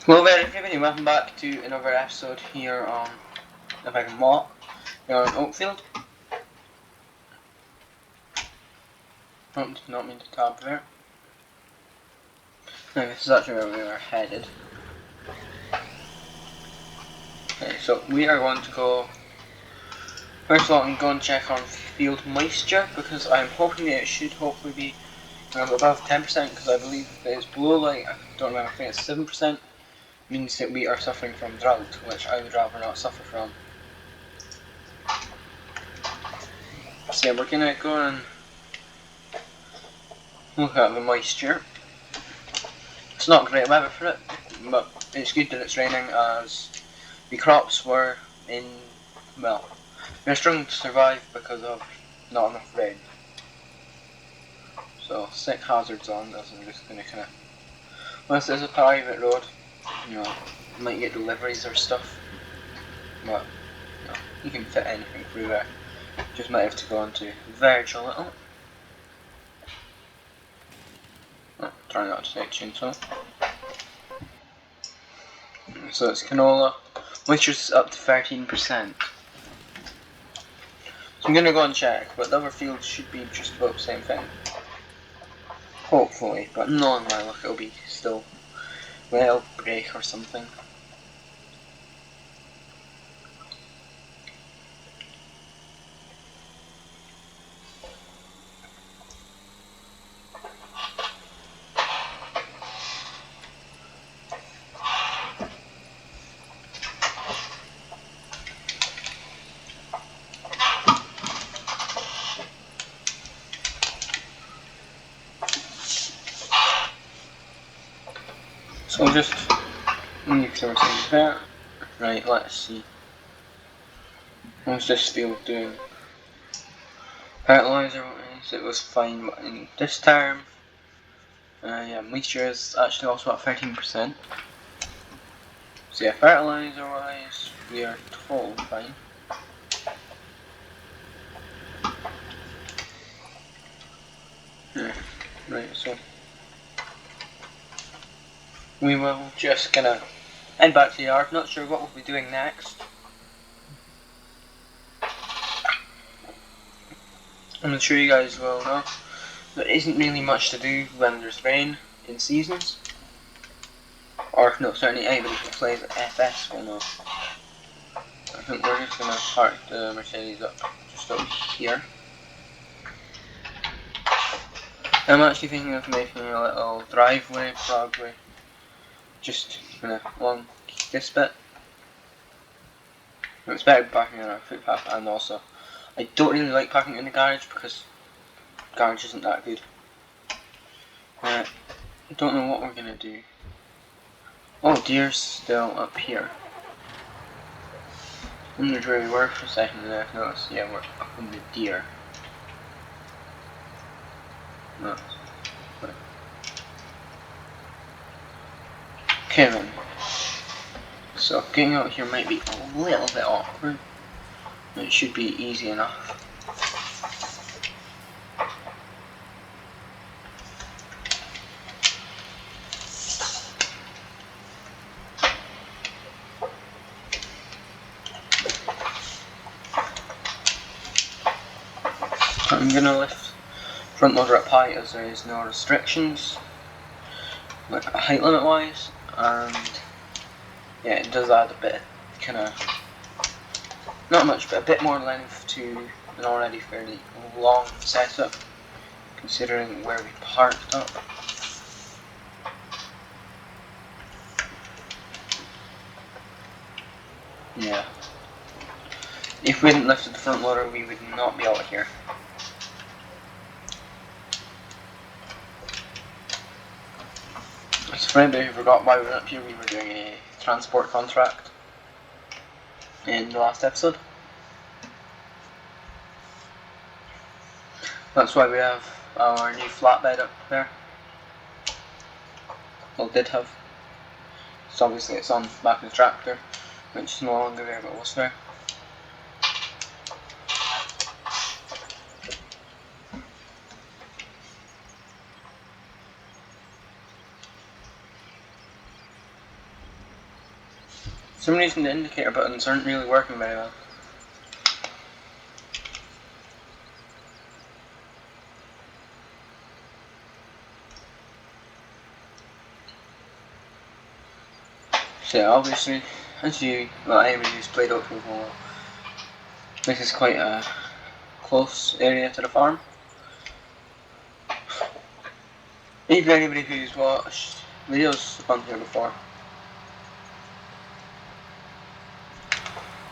Hello there everybody, welcome back to another episode here on the Big Mott here on Oakfield. Did not mean to tab there. Now this is actually where we are headed. Okay, so we are going to go, first of all I'm going to check on field moisture because I'm hoping that it should hopefully be above 10% because I believe if it is below, like, I don't remember, I think it's 7%, means that we are suffering from drought, which I would rather not suffer from. So yeah, we're going to go and look at the moisture. It's not great weather for it, but it's good that it's raining as the crops were they're struggling to survive because of not enough rain. So stick hazards on this, I'm just going to kind of, unless there's a private road, you might get deliveries or stuff, but you can fit anything through there. Just might have to go into verge a little. Try not to take chainsaw. So it's canola, moisture's up to 13%. So I'm going to go and check, but the other fields should be just about the same thing. Hopefully, but knowing my luck it'll be still, well, break or something. So just move everything there. Right, let's see. How's this field doing? Fertilizer wise, it was fine, but in this term, yeah, moisture is actually also at 13%. So yeah, fertilizer wise, we are totally fine. Yeah, right, so we will just gonna head back to the yard. Not sure what we'll be doing next. I'm sure you guys will know. There isn't really much to do when there's rain in seasons. Or no, certainly anybody who plays FS will know. I think we're just gonna park the Mercedes up just up here. I'm actually thinking of making a little driveway, probably. Just along this bit. It's better parking on a footpath, and also I don't really like parking in the garage because the garage isn't that good. I don't know what we're gonna do. Oh, Deere's still up here. I wondered where we were for a second and then I noticed, yeah, we're up in the Deere. No. Okay then. So getting out here might be a little bit awkward, but it should be easy enough. I'm gonna lift front loader up high as there is no restrictions, like height limit wise, and yeah, it does add a bit, not much, but a bit more length to an already fairly long setup, considering where we parked up. Yeah. If we hadn't lifted the front loader, we would not be out here. So for anybody who forgot why we were up here, we were doing a transport contract in the last episode. That's why we have our new flatbed up there. Well, did have. So obviously it's on the back of the tractor, which is no longer there, but was there. some reason the indicator buttons aren't really working very well. So yeah, obviously, anybody who's played Oakfield will know, this is quite a close area to the farm. Even anybody who's watched videos on here before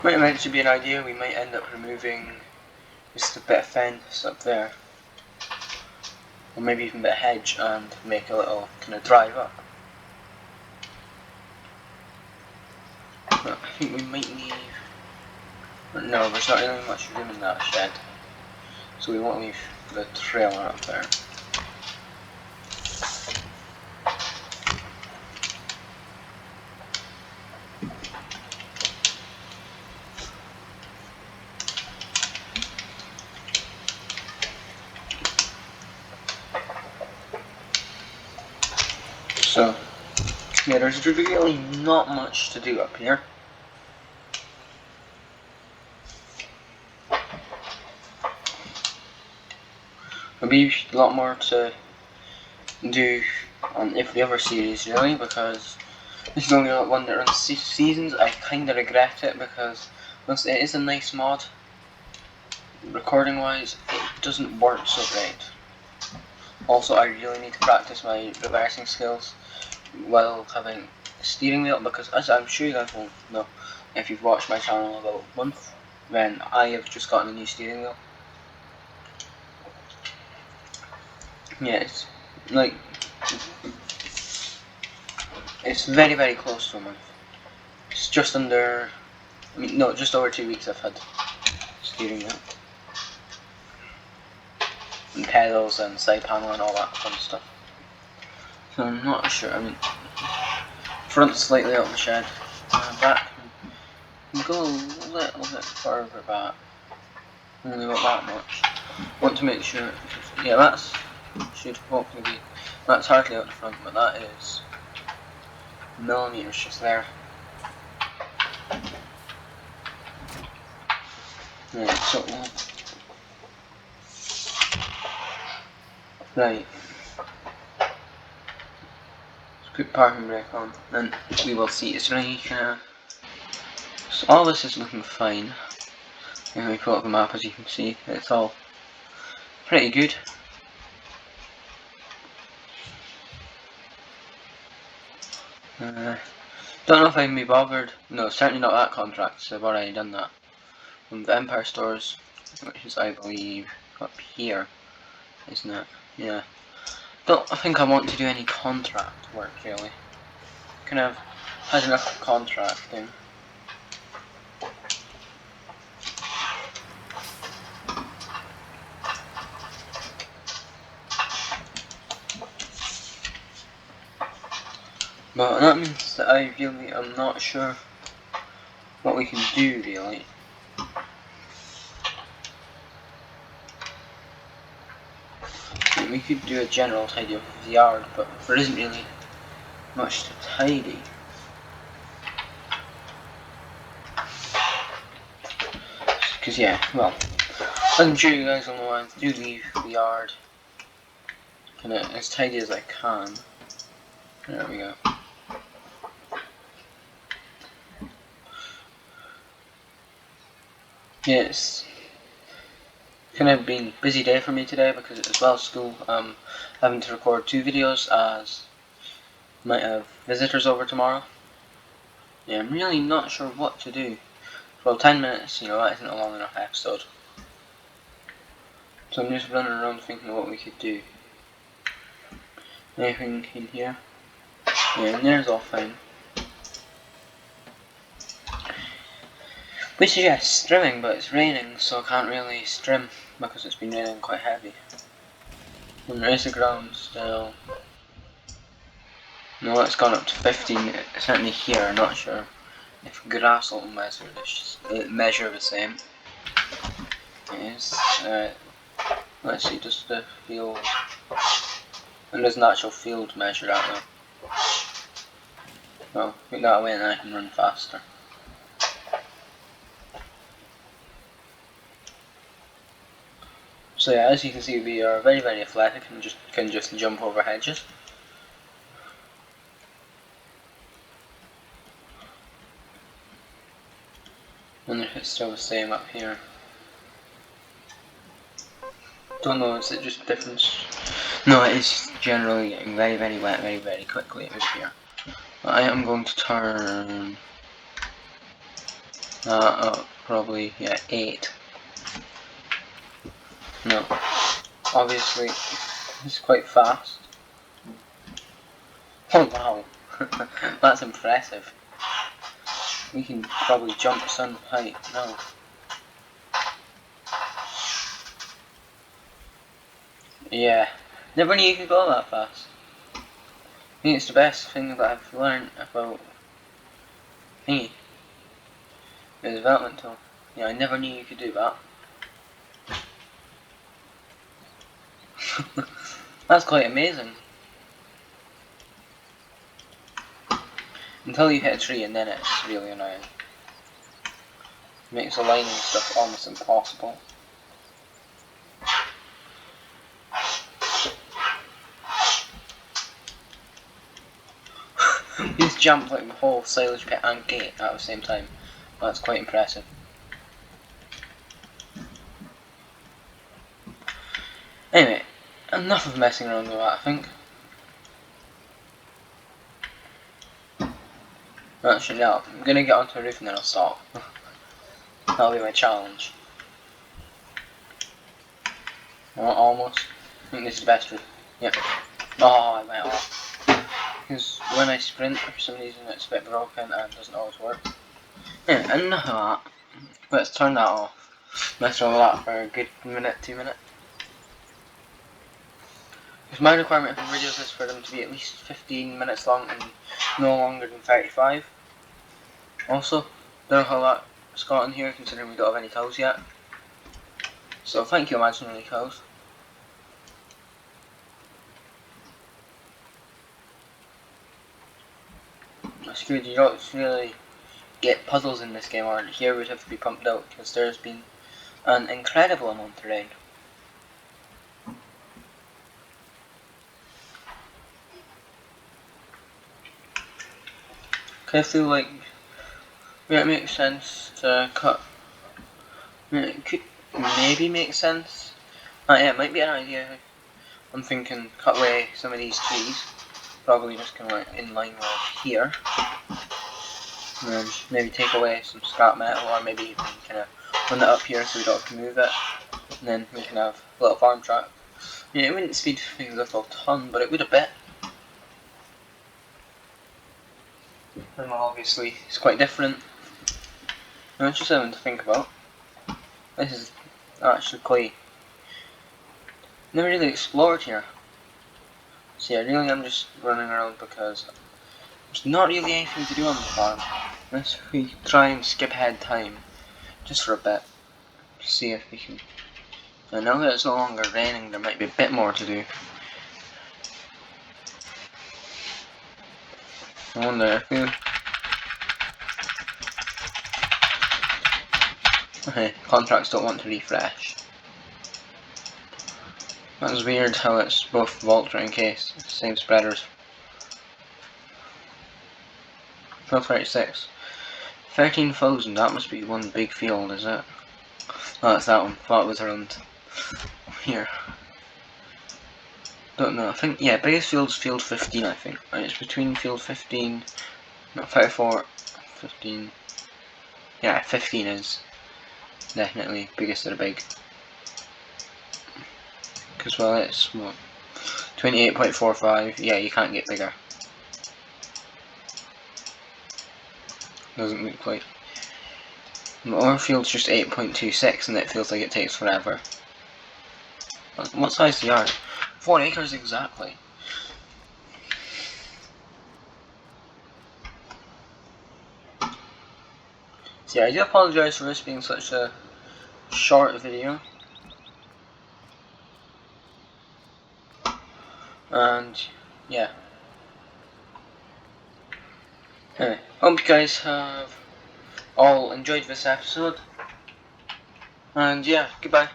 might eventually be an idea. We might end up removing just a bit of fence up there, or maybe even a bit of hedge, and make a little kind of drive up. But I think we might leave. No, there's not really much room in that shed, so we won't leave the trailer up there. So, yeah, there's really not much to do up here. There'll be a lot more to do on If the Other series, really, because this is the only one that runs seasons. I kinda regret it because whilst it is a nice mod, recording wise, it doesn't work so great. Also, I really need to practice my reversing skills while having a steering wheel, because as I'm sure you guys won't know if you've watched my channel about a month, then I have just gotten a new steering wheel. Yeah, it's like, it's very, very close to a month. It's just under, no, just over 2 weeks I've had steering wheel. And pedals and side panel and all that fun stuff. So I'm not sure, front's slightly out of the shed, back can go a little bit further back, only about that much. Want to make sure, yeah, that's, should hopefully be, that's hardly out the front, but that is millimeters just there. Right, so, right, let's put parking brake on, and we will see. It's really so all this is looking fine. And we pull up the map, as you can see, it's all pretty good. Don't know if I can be bothered. No, certainly not that contract, so I've already done that. From the Empire stores, which is, I believe, up here, isn't it? Yeah. Don't think I want to do any contract work, really. Kind of had enough contracting. But that means that I really am not sure what we can do, really. We could do a general tidy of the yard, but there isn't really much to tidy. Because yeah, well, I'm sure you guys will know I do leave the yard kinda as tidy as I can. There we go. Yeah, it's kind of been a busy day for me today because as well as school, I'm having to record 2 videos as I might have visitors over tomorrow. Yeah, I'm really not sure what to do. Well, 10 minutes, you know, that isn't a long enough episode. So I'm just running around thinking what we could do. Anything in here? Yeah, and there's all fine. We suggest strimming, but it's raining, so I can't really strim because it's been raining quite heavy. And there is the ground still. No, it's gone up to 15, certainly here, I'm not sure if grass will measure the same. It is, let's see, does the field, and there's an actual field measure out there. Well, put that away and I can run faster. So yeah, as you can see, we are very, very athletic and can just jump over hedges. And if it's still the same up here. Don't know, is it just difference? No, it is generally getting very, very wet very, very quickly out here. I am going to turn up probably, yeah, 8. No, obviously it's quite fast. Oh wow, that's impressive. We can probably jump sun height now. Yeah, never knew you could go that fast. I think it's the best thing that I've learned about thingy, the development tool. Yeah, I never knew you could do that. That's quite amazing. Until you hit a tree and then it's really annoying. Makes aligning stuff almost impossible. You just jump like the whole silage pit and gate at the same time. That's quite impressive. Anyway, enough of messing around with that, I think. Actually, no, I'm gonna get onto the roof and then I'll stop. That'll be my challenge. Almost. I think this is the best route. Yep. Oh, I went off. Because when I sprint, for some reason it's a bit broken and doesn't always work. Yeah, enough of that. Let's turn that off. Mess around with that for a good minute, 2 minutes. Because my requirement for videos is for them to be at least 15 minutes long and no longer than 35. Also, don't know how that's got in here considering we don't have any cows yet. So thank you imaginary cows. That's good, you don't really get puzzles in this game, or here would have to be pumped out because there's been an incredible amount of rain. I feel like it makes sense to cut. It could maybe make sense. Yeah, it might be an idea. I'm thinking cut away some of these trees. Probably just kind of like in line with here. And then maybe take away some scrap metal, or maybe even kind of run it up here so we don't have to move it. And then we can have a little farm track. Yeah, it wouldn't speed things up a ton, but it would a bit. And obviously, it's quite different. And it's just something to think about. This is actually quite. Never really explored here. So yeah, really I'm just running around because there's not really anything to do on the farm. Unless we try and skip ahead time just for a bit. See if we can. And now that it's no longer raining, there might be a bit more to do. I wonder if we. Okay, contracts don't want to refresh. That's weird how it's both Voltra and Case, same spreaders. 1236. 13,000, that must be one big field, is it? Oh, that's that one. Thought it was around here. Don't know, I think, yeah, biggest field's field 15, I think. And it's between field 15, no, 34, 15. Yeah, 15 is definitely biggest of the big. Because, well, it's what? 28.45, yeah, you can't get bigger. Doesn't look like. Our field's just 8.26 and it feels like it takes forever. What size is the yard? 4 acres exactly. So yeah, I do apologise for this being such a short video. And yeah. Anyway, hope you guys have all enjoyed this episode. And yeah, goodbye.